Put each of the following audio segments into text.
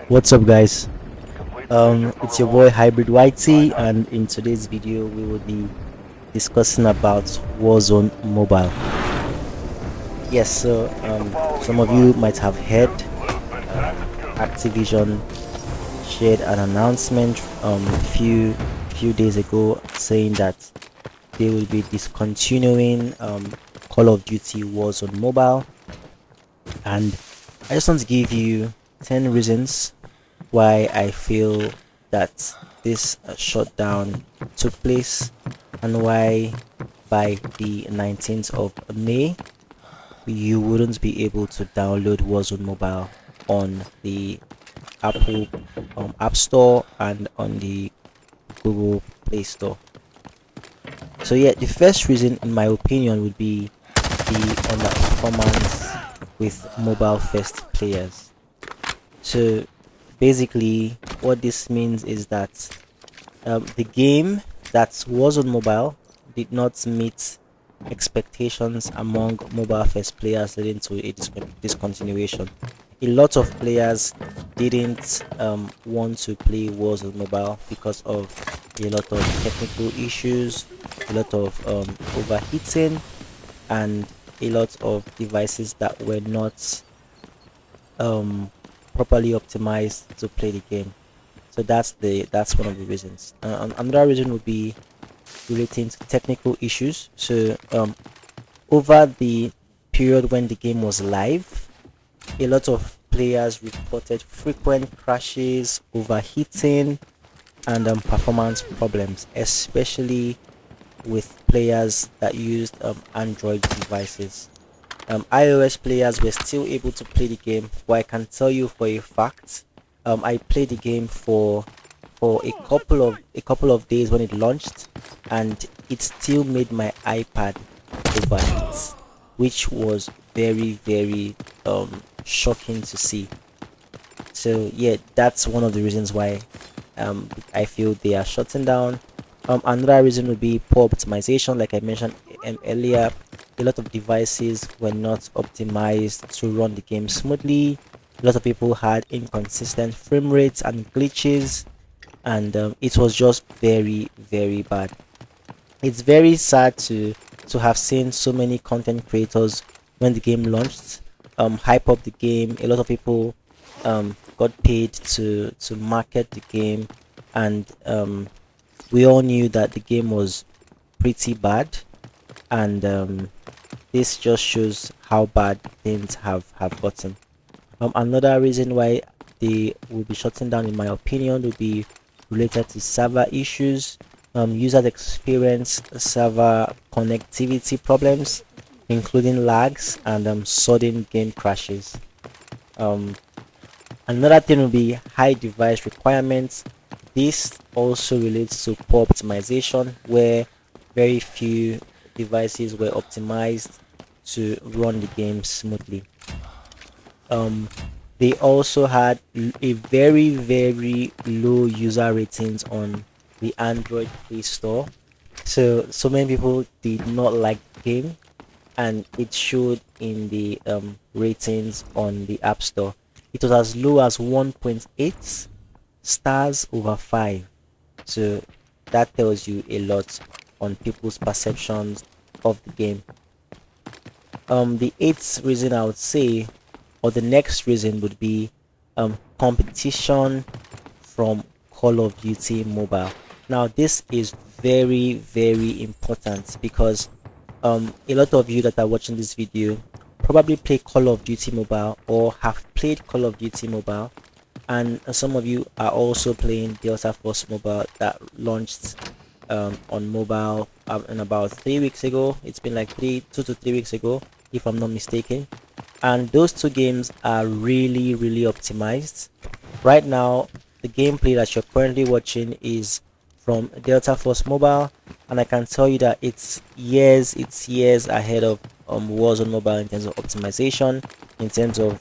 What's up, guys? It's your boy Hybrid YT, and in today's video, we will be discussing about Warzone Mobile. Yes, so some of you might have heard Activision shared an announcement few days ago saying that they will be discontinuing Call of Duty Warzone Mobile, and I just want to give you 10 reasons why I feel that this shutdown took place, and why by the 19th of May you wouldn't be able to download Warzone Mobile on the Apple App Store and on the Google Play Store. So yeah, the first reason in my opinion would be the underperformance with mobile first players. So basically what this means is that the game that was on mobile did not meet expectations among mobile first players, leading to a discontinuation. A lot of players didn't want to play Warzone Mobile because of a lot of technical issues, a lot of overheating, and a lot of devices that were not properly optimized to play the game. So that's one of the reasons. Another reason would be relating to technical issues. So over the period when the game was live, a lot of players reported frequent crashes, overheating, and performance problems, especially with players that used Android devices. iOS players were still able to play the game, but I can tell you for a fact, I played the game for a couple of days when it launched, and it still made my iPad overheat, which was very shocking to see. So yeah, that's one of the reasons why I feel they are shutting down. Another reason would be poor optimization, like I mentioned earlier. A lot of devices were not optimized to run the game smoothly. A lot of people had inconsistent frame rates and glitches, and it was just very bad. It's very sad to have seen so many content creators when the game launched hype up the game. A lot of people got paid to market the game, and we all knew that the game was pretty bad, and this just shows how bad things have gotten. Another reason why they will be shutting down, in my opinion, will be related to server issues. Users experience server connectivity problems, including lags and sudden game crashes. um, Another thing will be high device requirements. This also relates to poor optimization, where very few devices were optimized to run the game smoothly. um they also had a very low user ratings on the Android Play Store. So many people did not like the game, and it showed in the ratings on the App Store. It was as low as 1.8 stars over 5. So that tells you a lot on people's perceptions of the game. The eighth reason I would say, or the next reason, would be competition from Call of Duty Mobile. Now this is very important, because a lot of you that are watching this video probably play Call of Duty Mobile or have played Call of Duty Mobile, and some of you are also playing Delta Force Mobile that launched on mobile in about 3 weeks ago. It's been like 2 to 3 weeks ago, if I'm not mistaken, and those two games are really optimized. Right now, the gameplay that you're currently watching is from Delta Force Mobile, and I can tell you that it's years ahead of Warzone Mobile in terms of optimization, in terms of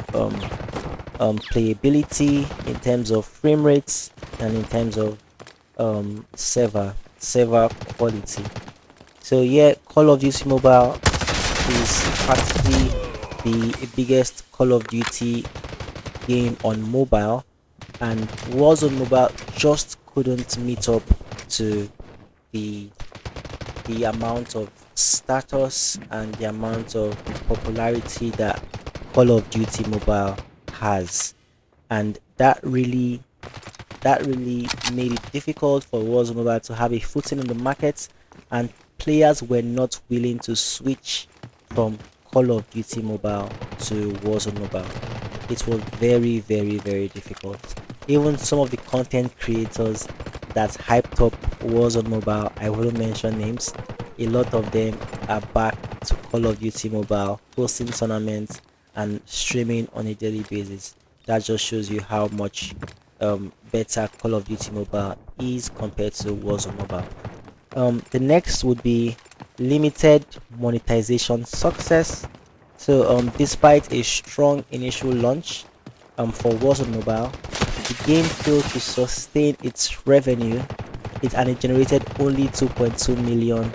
playability, in terms of frame rates, and in terms of server quality. So yeah, Call of Duty Mobile is practically the biggest Call of Duty game on mobile, and Warzone Mobile just couldn't meet up to the amount of status and the amount of popularity that Call of Duty Mobile has, and that really made it difficult for Warzone Mobile to have a footing in the market, and players were not willing to switch from Call of Duty Mobile to Warzone Mobile. It was very, very, very difficult. Even some of the content creators that hyped up Warzone Mobile, I wouldn't mention names, a lot of them are back to Call of Duty Mobile, hosting tournaments and streaming on a daily basis. That just shows you how much better Call of Duty Mobile is compared to Warzone Mobile. The next would be limited monetization success. So despite a strong initial launch for Warzone Mobile, the game failed to sustain its revenue. It generated only $2.2 million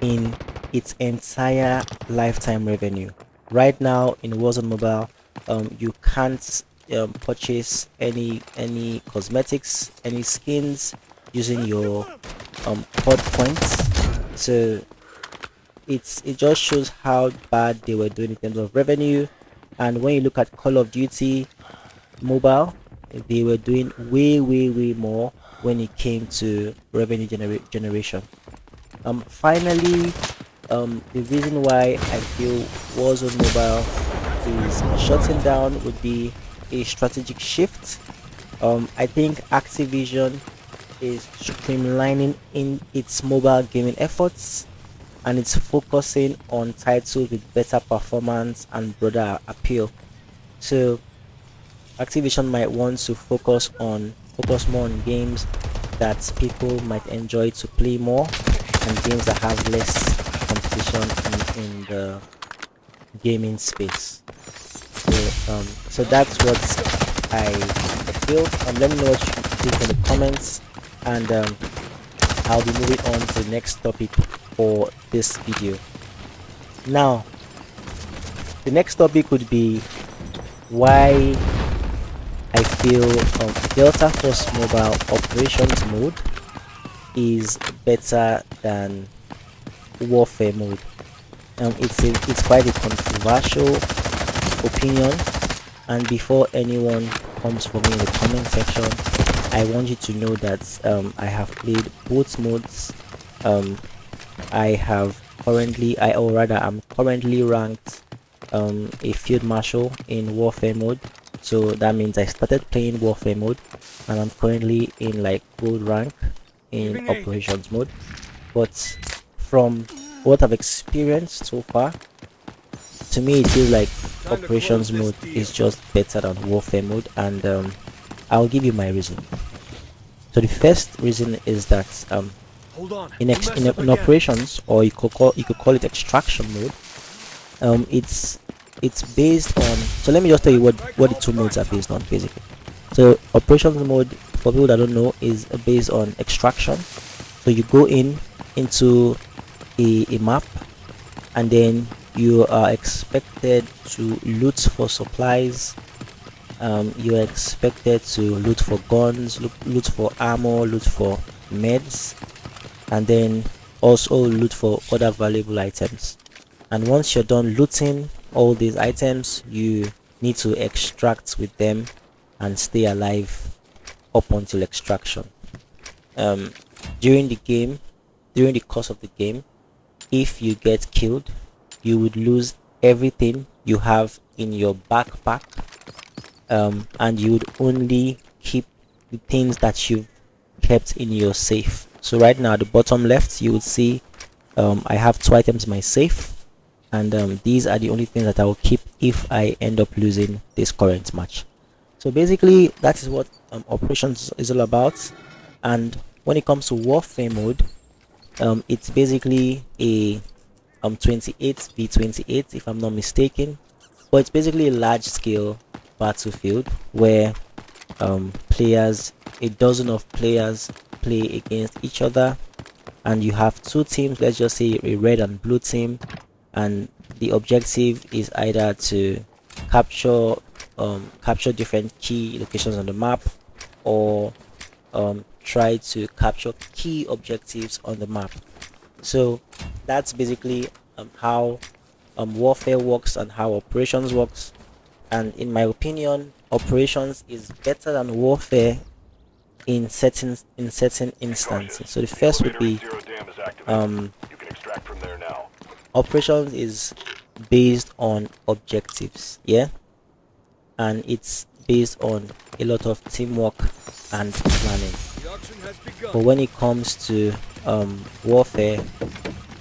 in its entire lifetime revenue. Right now in Warzone Mobile, you can't purchase any cosmetics, any skins using your hot points. So it just shows how bad they were doing in terms of revenue. And when you look at Call of Duty Mobile, they were doing way, way, way more when it came to revenue generation. Finally, the reason why I feel Warzone Mobile is shutting down would be a strategic shift. I think Activision is streamlining in its mobile gaming efforts, and it's focusing on titles with better performance and broader appeal. So Activision might want to focus more on games that people might enjoy to play more, and games that have less competition in the gaming space. So that's what I feel. Let me know what you think in the comments, and I'll be moving on to the next topic for this video. Now, the next topic would be why I feel Delta Force Mobile Operations mode is better than Warfare mode. It's quite a controversial opinion, and before anyone comes for me in the comment section, I want you to know that I have played both modes. I'm currently ranked a field marshal in Warfare mode. So that means I started playing Warfare mode, and I'm currently in like gold rank in operations mode. But from what I've experienced so far, to me it feels like operations mode is just better than Warfare mode, and I'll give you my reason. So the first reason is that in operations, or you could call it extraction mode, it's based on, so let me just tell you what the two modes are based on basically. So operations mode, for people that don't know, is based on extraction. So you go into a map, and then you are expected to loot for supplies. You are expected to loot for guns, loot for ammo, loot for meds, and then also loot for other valuable items. And once you're done looting all these items, you need to extract with them and stay alive up until extraction. During the course of the game, if you get killed, you would lose everything you have in your backpack, and you would only keep the things that you've kept in your safe. So right now at the bottom left, you would see I have 2 items in my safe, and these are the only things that I will keep if I end up losing this current match. So basically that is what operations is all about. And when it comes to Warfare mode, it's basically a 28v28 if I'm not mistaken, but it's basically a large scale battlefield where a dozen of players play against each other, and you have 2 teams, let's just say a red and blue team, and the objective is either to capture capture different key locations on the map, or try to capture key objectives on the map. So that's basically how warfare works and how operations works. And in my opinion, operations is better than warfare in certain instances. So the first would be um operations is based on objectives, yeah, and it's based on a lot of teamwork and planning. But when it comes to warfare,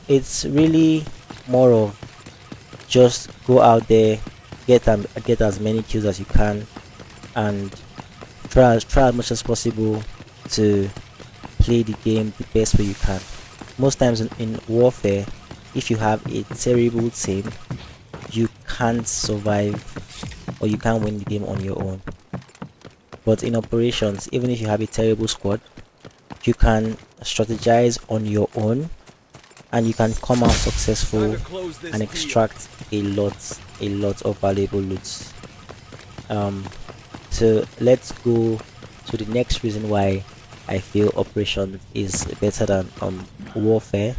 it's really more of just go out there, get as many kills as you can, and try as much as possible to play the game the best way you can. Most times in warfare, if you have a terrible team, you can't survive or you can't win the game on your own. But in operations, even if you have a terrible squad, you can strategize on your own and you can come out successful and extract a lot of valuable loot. So let's go to the next reason why I feel operation is better than warfare.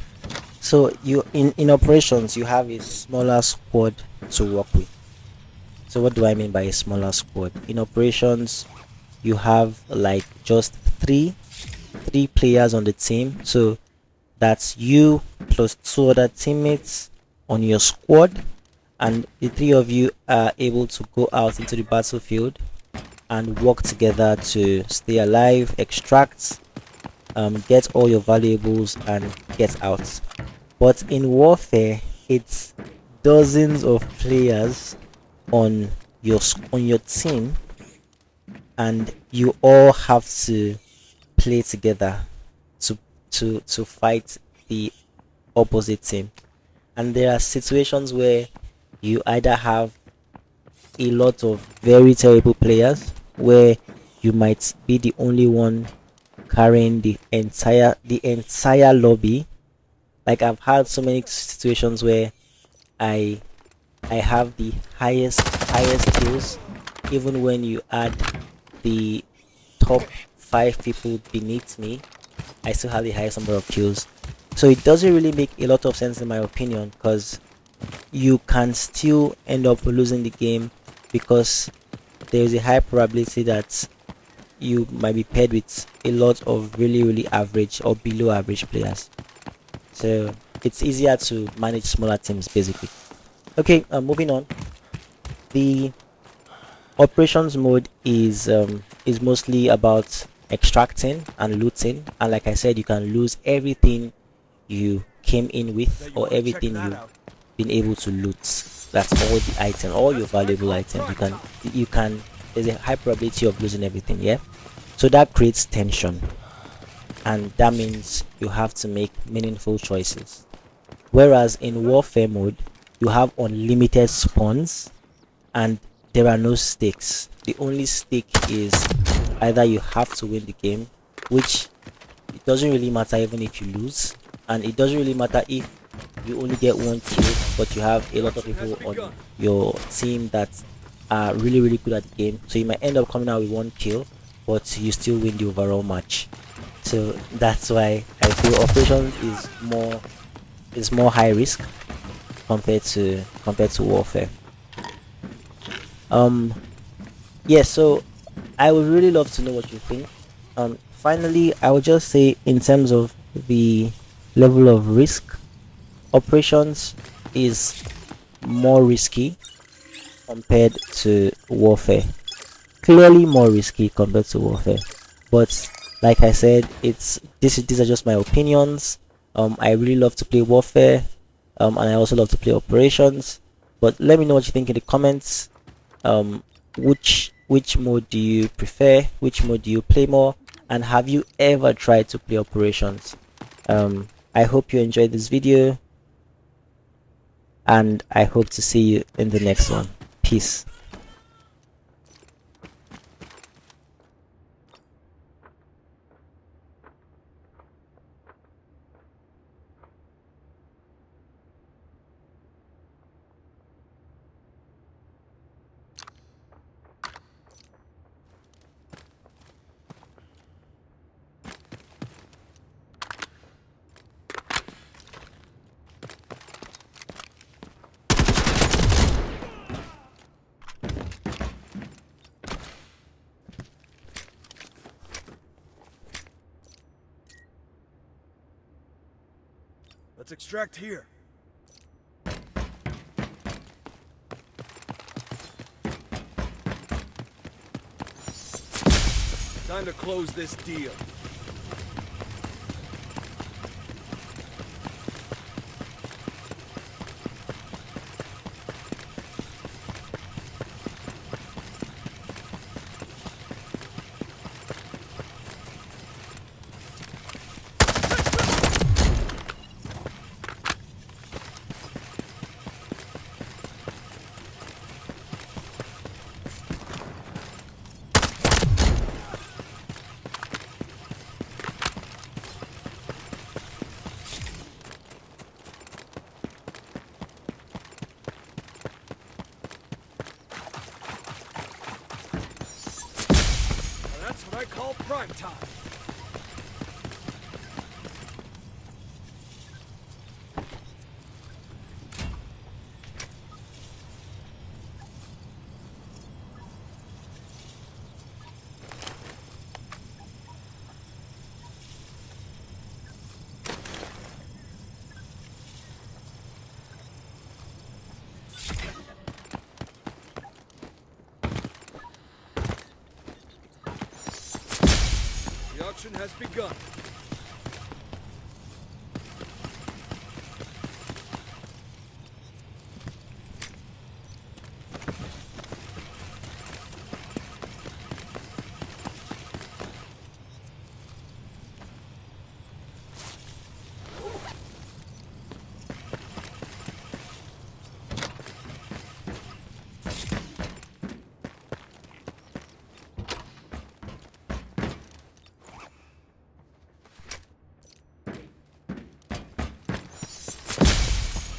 So you in operations, you have a smaller squad to work with. So what do I mean by a smaller squad? In operations, you have like just three players on the team. So that's you plus two other teammates on your squad, and the three of you are able to go out into the battlefield and work together to stay alive, extract, get all your valuables, and get out. But in warfare, it's dozens of players on your team, and you all have to play together to to fight the opposite team. And there are situations where you either have a lot of very terrible players, where you might be the only one carrying the entire lobby. Like I've had so many situations where I I have the highest kills, even when you add the top 5 people beneath me, I still have the highest number of kills. So it doesn't really make a lot of sense in my opinion, because you can still end up losing the game, because there is a high probability that you might be paired with a lot of really average or below average players. So it's easier to manage smaller teams basically. Okay, moving on. The operations mode is mostly about extracting and looting, and like I said, you can lose everything you came in with or everything you've been able to loot. That's all the item, all your valuable items. You can there's a high probability of losing everything, yeah. So that creates tension, and that means you have to make meaningful choices. Whereas in warfare mode, you have unlimited spawns and there are no stakes. The only stake is either you have to win the game, which it doesn't really matter even if you lose, and it doesn't really matter if you only get one kill, but you have a lot of people on your team that are really good at the game. So you might end up coming out with one kill, but you still win the overall match. So that's why I feel operations is more high risk compared to warfare. Um yeah, so I would really love to know what you think. Finally, I would just say in terms of the level of risk, operations is more risky compared to warfare. Clearly more risky compared to warfare. But like I said, these are just my opinions. I really love to play warfare, and I also love to play operations. But let me know what you think in the comments. um which mode do you prefer, which mode do you play more, and have you ever tried to play operations? I hope you enjoyed this video, and I hope to see you in the next one. Peace. Let's extract here. Time to close this deal. That's what I call prime time. The auction has begun.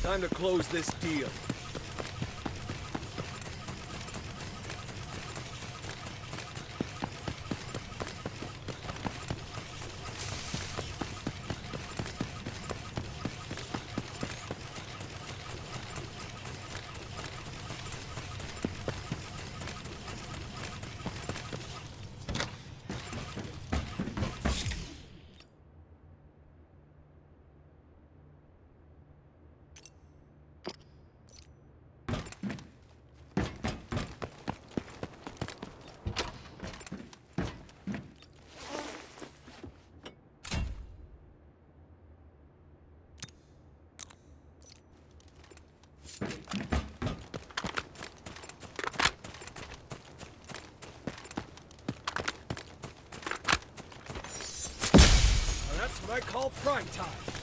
Time to close this deal. That's what I call prime time.